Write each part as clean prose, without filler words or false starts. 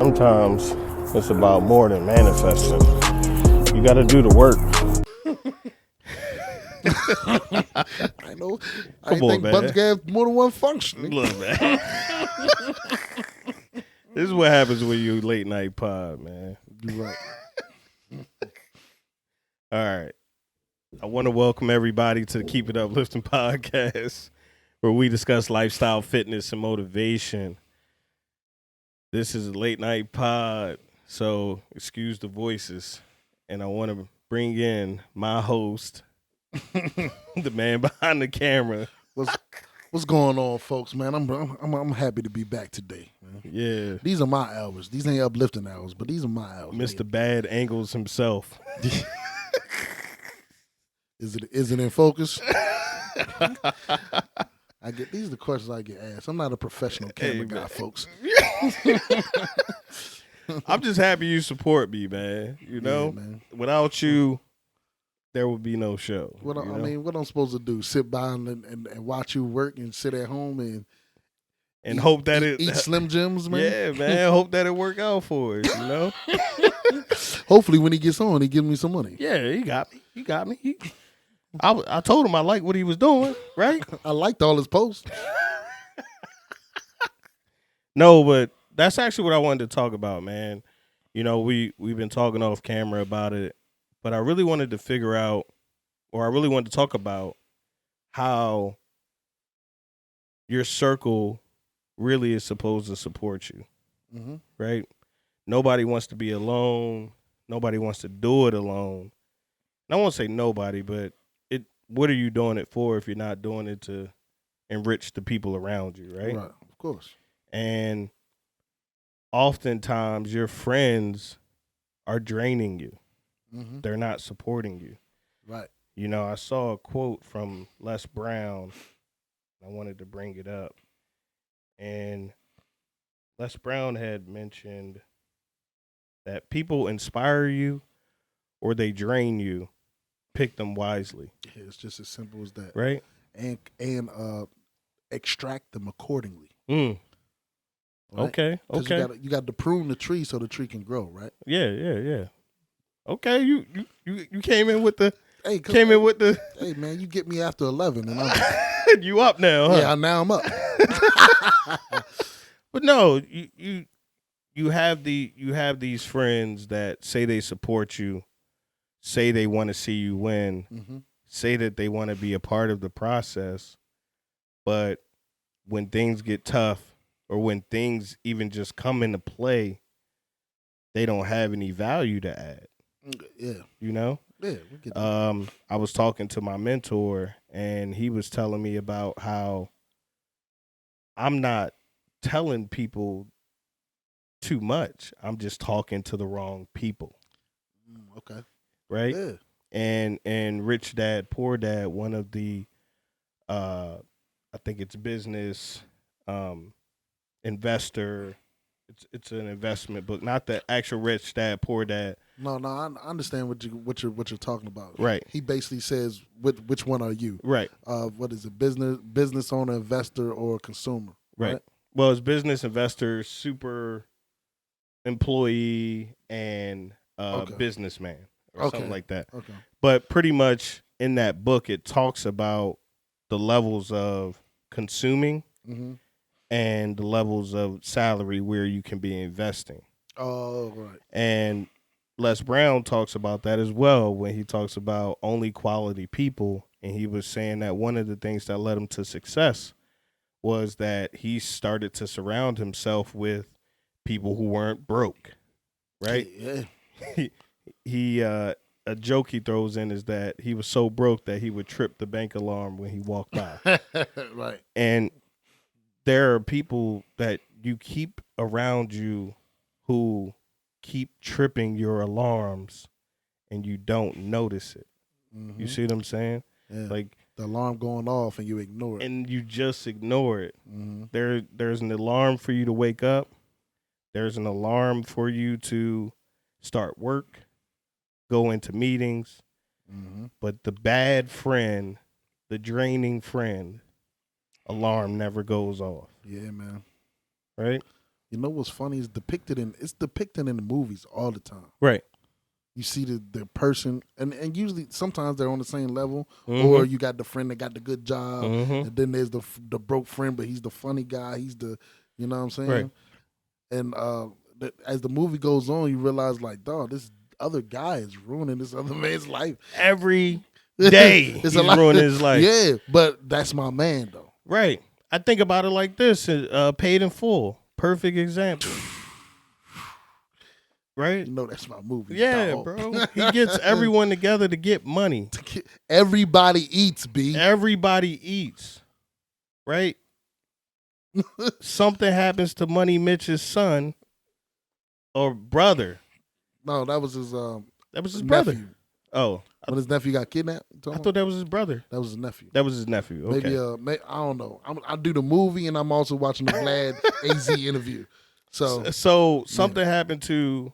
Sometimes it's about more than manifesting. You got to do the work. I know. Come on, think man. buttons have more than one function. Look, man. This is what happens when you late night pod, man. You're right. All right. I want to welcome everybody to the Keep It Uplifting podcast, where we discuss lifestyle, fitness, and motivation. This is a late night pod, so excuse the voices. And I want to bring in my host, the man behind the camera. What's going on, folks, man? I'm happy to be back today, man. Yeah. These are my hours. These ain't uplifting hours, but these are my hours. Mr. Bad Angles himself. Is it in focus? These are the questions I get asked. I'm not a professional camera guy, folks. I'm just happy you support me, man. You know, yeah, man. Without you, there would be no show. What I'm supposed to do? Sit by and watch you work and sit at home and hope that eat Slim Jims, man. Yeah, man. Hope that it work out for us. You know. Hopefully, when he gets on, he gives me some money. Yeah, he got me. I told him I liked what he was doing. Right. I liked all his posts. No, but that's actually what I wanted to talk about, man. You know, we've been talking off camera about it. But I really wanted to figure out, or I really wanted to talk about how your circle really is supposed to support you, right? Nobody wants to be alone. Nobody wants to do it alone. And I won't say nobody, but what are you doing it for if you're not doing it to enrich the people around you, right? Right, of course. And oftentimes your friends are draining you. Mm-hmm. They're not supporting you. Right. You know, I saw a quote from Les Brown. I wanted to bring it up. And Les Brown had mentioned that people inspire you or they drain you. Pick them wisely. Yeah, it's just as simple as that. Right? And extract them accordingly. Right? Okay. You got to prune the tree so the tree can grow, right? Yeah. Okay, you came in with the Hey man, you get me after 11 and I'm you up now, huh? Yeah, now I'm up. But no, you have these friends that say they support you, say they want to see you win, say that they want to be a part of the process, but when things get tough or when things even just come into play, they don't have any value to add. Yeah. You know? Yeah, we get that. I was talking to my mentor and he was telling me about how I'm not telling people too much. I'm just talking to the wrong people. Okay. Right? Yeah. And Rich Dad, Poor Dad, one of the I think it's business investor. It's an investment book, not the actual Rich Dad, Poor Dad. No, I understand what you're talking about. Right. He basically says which one are you? Right. What is it? Business owner, investor, or consumer? Right. Well, it's business investor, super employee, and businessman or something like that. Okay. But pretty much in that book, it talks about the levels of consuming and the levels of salary where you can be investing. Oh, right. And Les Brown talks about that as well when he talks about only quality people. And he was saying that one of the things that led him to success was that he started to surround himself with people who weren't broke, right? Yeah. He a joke he throws in is that he was so broke that he would trip the bank alarm when he walked by. Right. And there are people that you keep around you who keep tripping your alarms and you don't notice it. You see what I'm saying? Yeah. Like the alarm going off and you ignore it. And you just ignore it. There's an alarm for you to wake up. There's an alarm for you to start work, go into meetings. But the bad friend, the draining friend, alarm never goes off. Yeah, man. Right? You know what's funny is depicted in the movies all the time. Right. You see the person, and usually sometimes they're on the same level, Mm-hmm. or you got the friend that got the good job, Mm-hmm. and then there's the broke friend, but he's the funny guy. He's the, you know what I'm saying? Right. And as the movie goes on, you realize like, dog, this other guy is ruining this other man's life Every day It's he's a lot. ruining his life. Yeah, but that's my man though. Right. I think about it like this: Paid in Full, perfect example. Right? You know that's my movie. Yeah, dog. bro. He gets everyone together to get money. Everybody eats, B. Everybody eats. Right? Something happens to Money Mitch's son or brother. No, that was his His nephew. brother. Oh. When his nephew got kidnapped? I thought that was his brother. That was his nephew. That was his nephew. Okay. Maybe I don't know. I do the movie and I'm also watching the Vlad AZ interview. So something happened to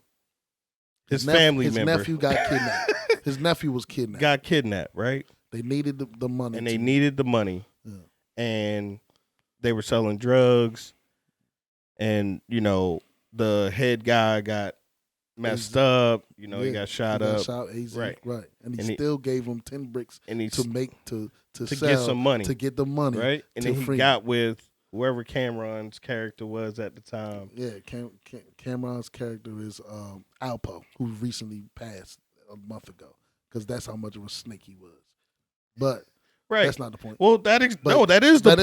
his family member. His nephew got kidnapped. His nephew was kidnapped. Got kidnapped, right? They needed the money. And they needed the money. Yeah. And they were selling drugs. And, the head guy got messed up. He got shot up. Right. And he still gave him 10 bricks to sell, get some money. To get the money. Right? And then he got with whoever Cameron's character was at the time. Yeah, Cameron's character is Alpo, who recently passed a month ago, because that's how much of a snake he was. But that's not the point. Well, that is the point. That is the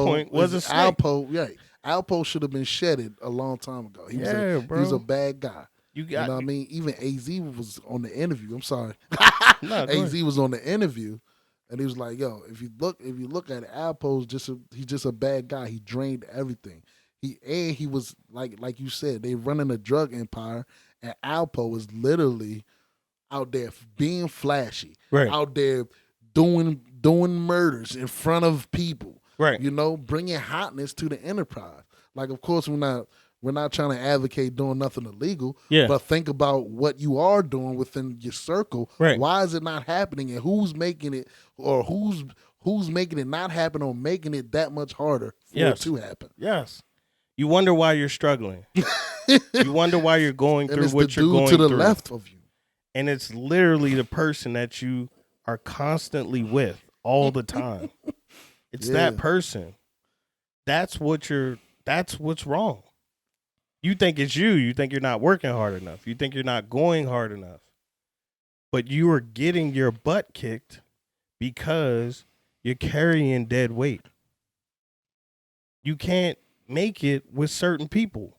point. Was a snake. Alpo, right. Alpo should have been shedded a long time ago. He was a bad guy. You know what I mean? Even AZ was on the interview. I'm sorry. AZ was on the interview. And he was like, "Yo, if you look at it, Alpo's he's just a bad guy. He drained everything. He was like you said, they running a drug empire, and Alpo was literally out there being flashy, right? Out there doing murders in front of people, right? Bringing hotness to the enterprise. Like, of course, we're not trying to advocate doing nothing illegal, but think about what you are doing within your circle. Right. Why is it not happening, and who's making it, or who's making it not happen, or making it that much harder for it to happen? Yes. You wonder why you're struggling. You wonder why you're going through what you're going through. To the through. left of you. And it's literally the person that you are constantly with all the time. It's that person. That's what's wrong. You think it's you. You think you're not working hard enough. You think you're not going hard enough. But you are getting your butt kicked because you're carrying dead weight. You can't make it with certain people.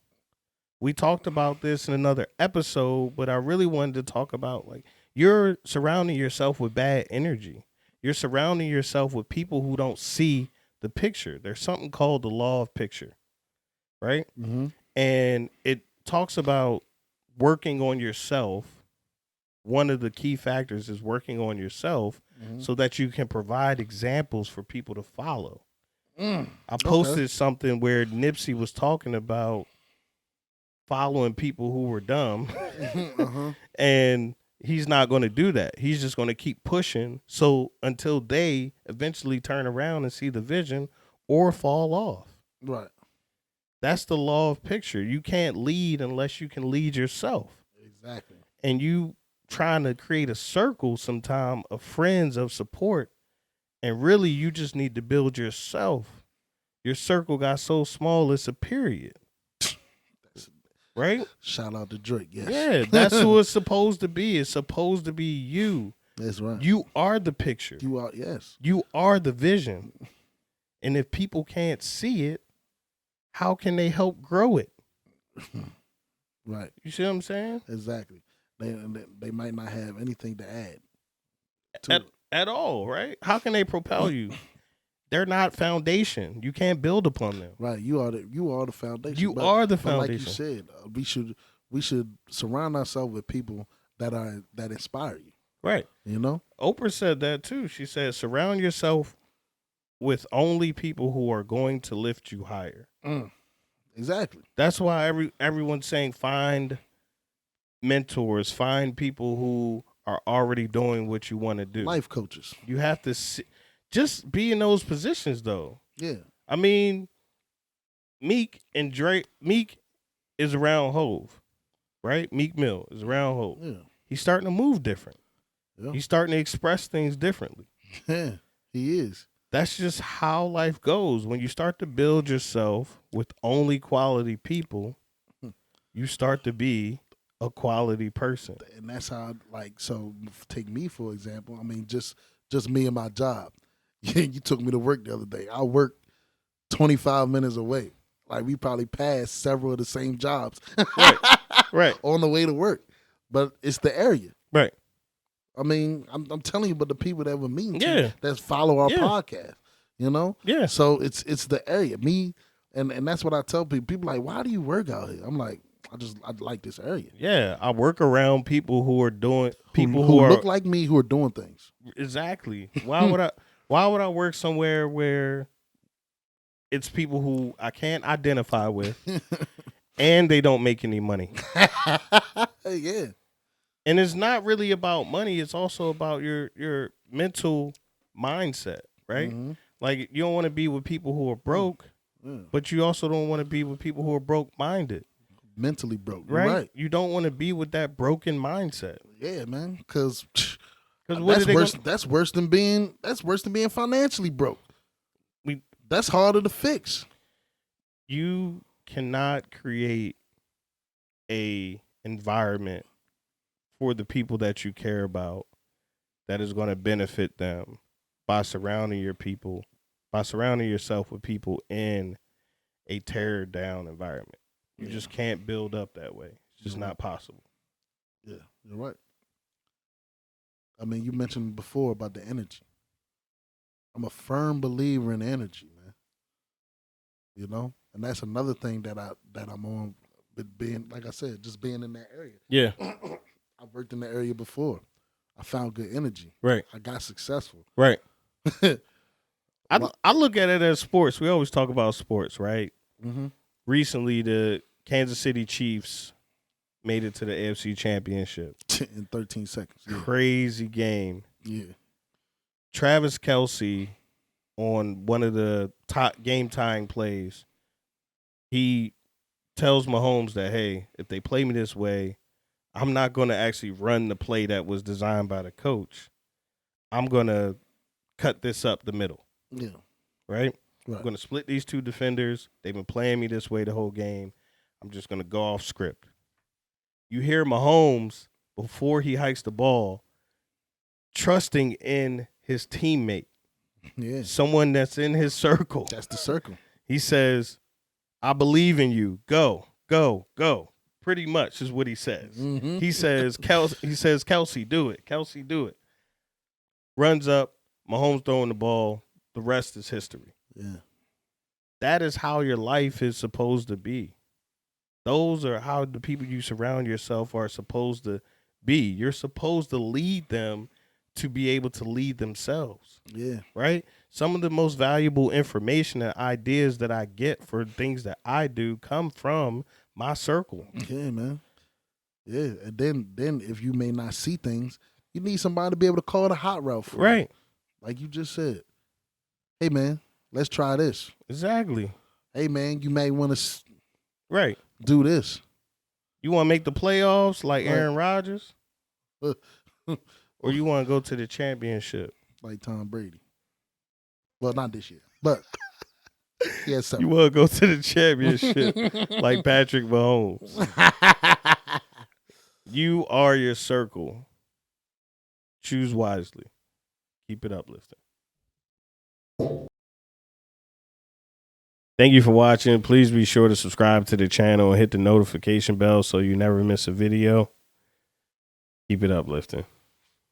We talked about this in another episode, but I really wanted to talk about, you're surrounding yourself with bad energy. You're surrounding yourself with people who don't see the picture. There's something called the law of picture, right? Mm-hmm. And it talks about working on yourself. One of the key factors is working on yourself so that you can provide examples for people to follow. I posted something where Nipsey was talking about following people who were dumb. And he's not going to do that. He's just going to keep pushing until they eventually turn around and see the vision or fall off. Right. That's the law of picture. You can't lead unless you can lead yourself. Exactly. And you trying to create a circle sometime of friends, of support, and really you just need to build yourself. Your circle got so small, it's a period. Right? Shout out to Drake, yes. Yeah, that's who it's supposed to be. It's supposed to be you. That's right. You are the picture. You are, yes. You are the vision. And if people can't see it, how can they help grow it? Right. You see what I'm saying? Exactly. They might not have anything to add at all, right? How can they propel you? They're not foundation. You can't build upon them. Right. You are the foundation. You are the foundation. Like you said, we should surround ourselves with people that inspire you. Right. Oprah said that too. She said, surround yourself with only people who are going to lift you higher. Exactly. That's why everyone's saying find mentors, find people who are already doing what you want to do. Life coaches. You have to just be in those positions, though. Yeah. I mean, Meek and Drake. Meek is around Hove, right? Meek Mill is around Hove. Yeah. He's starting to move different. Yeah. He's starting to express things differently. Yeah, he is. That's just how life goes. When you start to build yourself with only quality people, you start to be a quality person. And that's how, like, so take me, for example. I mean, just me and my job. You took me to work the other day. I work 25 minutes away. Like, we probably passed several of the same jobs. Right. On the way to work. But it's the area. Right. I mean, I'm telling you about the people that we're meeting that follow our podcast, you know? Yeah. So it's the area. Me, and that's what I tell people. People are like, why do you work out here? I'm like, I like this area. Yeah. I work around people who are doing, people who look like me, who are doing things. Exactly. Why would I work somewhere where it's people who I can't identify with and they don't make any money? Yeah. And it's not really about money. It's also about your mental mindset, right? Mm-hmm. Like, you don't want to be with people who are broke, but you also don't want to be with people who are broke-minded. Mentally broke, right? You don't want to be with that broken mindset. Yeah, man. Because that's worse than being financially broke. That's harder to fix. You cannot create a environment for the people that you care about that is going to benefit them by surrounding yourself with people in a tear down environment. You just can't build up that way. It's just not possible. Yeah, you're right. I mean, you mentioned before about the energy. I'm a firm believer in energy, man. You know? And that's another thing that I'm on with being, like I said, just being in that area. Yeah. I worked in the area before. I found good energy. Right. I got successful. Right. I look at it as sports. We always talk about sports, right? Mm-hmm. Recently, the Kansas City Chiefs made it to the AFC Championship. In 13 seconds. Yeah. Crazy game. Yeah. Travis Kelce, on one of the top game-tying plays, he tells Mahomes that, hey, if they play me this way, I'm not going to actually run the play that was designed by the coach. I'm going to cut this up the middle. Yeah. Right? I'm going to split these two defenders. They've been playing me this way the whole game. I'm just going to go off script. You hear Mahomes, before he hikes the ball, trusting in his teammate. Yeah. Someone that's in his circle. That's the circle. He says, I believe in you. Go, go, go. Pretty much is what he says. Mm-hmm. He says, Kelce, do it. Kelce, do it. Runs up. Mahomes throwing the ball. The rest is history. Yeah. That is how your life is supposed to be. Those are how the people you surround yourself are supposed to be. You're supposed to lead them to be able to lead themselves. Yeah. Right? Some of the most valuable information and ideas that I get for things that I do come from my circle. Yeah, man. Yeah. And then if you may not see things, you need somebody to be able to call the hot route for right. you. Like you just said. Hey, man, let's try this. Exactly. Hey, man, you may want to do this. You want to make the playoffs like Aaron Rodgers? Or you want to go to the championship? Like Tom Brady. Well, not this year, but yes, you want to go to the championship like Patrick Mahomes. You are your circle. Choose wisely. Keep it uplifting. Thank you for watching. Please be sure to subscribe to the channel and hit the notification bell so you never miss a video. Keep it uplifting.